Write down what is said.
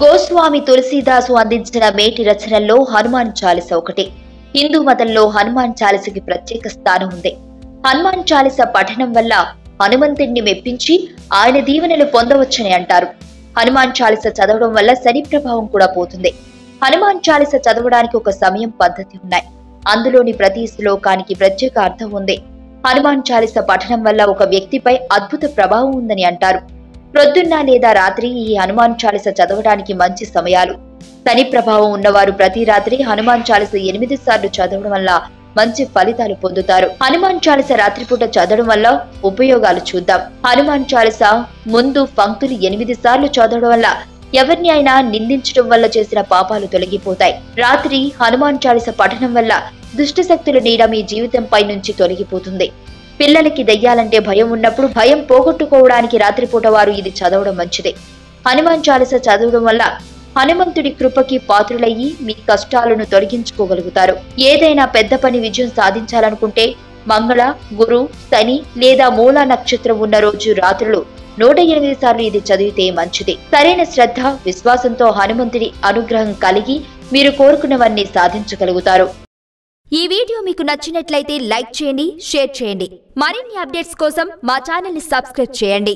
గోస్వామి తులసీదాసు అందించిన మేటి రచనల్లో హనుమాన్ చాలీస ఒకటి. హిందూ మతంలో హనుమాన్ చాలీసకి ప్రత్యేక స్థానం ఉంది. హనుమాన్ చాలీస పఠనం వల్ల హనుమంతుడిని మెప్పించి ఆయన దీవెనలు పొందవచ్చని అంటారు. హనుమాన్ చాలీస చదవడం వల్ల శని ప్రభావం కూడా పోతుంది. హనుమాన్ చాలీస చదవడానికి ఒక సమయం, పద్ధతి ఉన్నాయి. అందులోని ప్రతి శ్లోకానికి ప్రత్యేక అర్థం ఉంది. హనుమాన్ చాలీస పఠనం వల్ల ఒక వ్యక్తిపై అద్భుత ప్రభావం ఉందని అంటారు. ప్రొద్దున్న లేదా రాత్రి ఈ హనుమాన్ చాలీస చదవడానికి మంచి సమయాలు. శని ప్రభావం ఉన్నవారు ప్రతి రాత్రి హనుమాన్ చాలీస 8 సార్లు చదవడం వల్ల మంచి ఫలితాలు పొందుతారు. హనుమాన్ చాలీస రాత్రిపూట చదవడం వల్ల ఉపయోగాలు చూద్దాం. హనుమాన్ చాలీస ముందు పంక్తులు 8 సార్లు చదవడం వల్ల ఎవరిని అయినా నిందించడం వల్ల చేసిన పాపాలు తొలగిపోతాయి. రాత్రి హనుమాన్ చాలీస పఠనం వల్ల దుష్ట శక్తుల నీడ మీ జీవితంపై నుంచి తొలగిపోతుంది. పిల్లలకి దెయ్యాలంటే భయం ఉన్నప్పుడు భయం పోగొట్టుకోవడానికి రాత్రిపూట వారు ఇది చదవడం మంచిదే. హనుమాన్ చాలీస చదవడం వల్ల హనుమంతుడి కృపకి పాత్రులయ్యి మీ కష్టాలను తొలగించుకోగలుగుతారు. ఏదైనా పెద్ద పని విజయం సాధించాలనుకుంటే మంగళ, గురు, శని లేదా మూలా నక్షత్రం ఉన్న రోజు రాత్రులు 108 సార్లు ఇది చదివితే మంచిది. సరైన శ్రద్ధ, విశ్వాసంతో హనుమంతుడి అనుగ్రహం కలిగి మీరు కోరుకున్నవన్నీ సాధించగలుగుతారు. ఈ వీడియో మీకు నచ్చినట్లయితే లైక్ చేయండి, షేర్ చేయండి. మరిన్ని అప్డేట్స్ కోసం మా ఛానల్ ని సబ్స్క్రైబ్ చేయండి.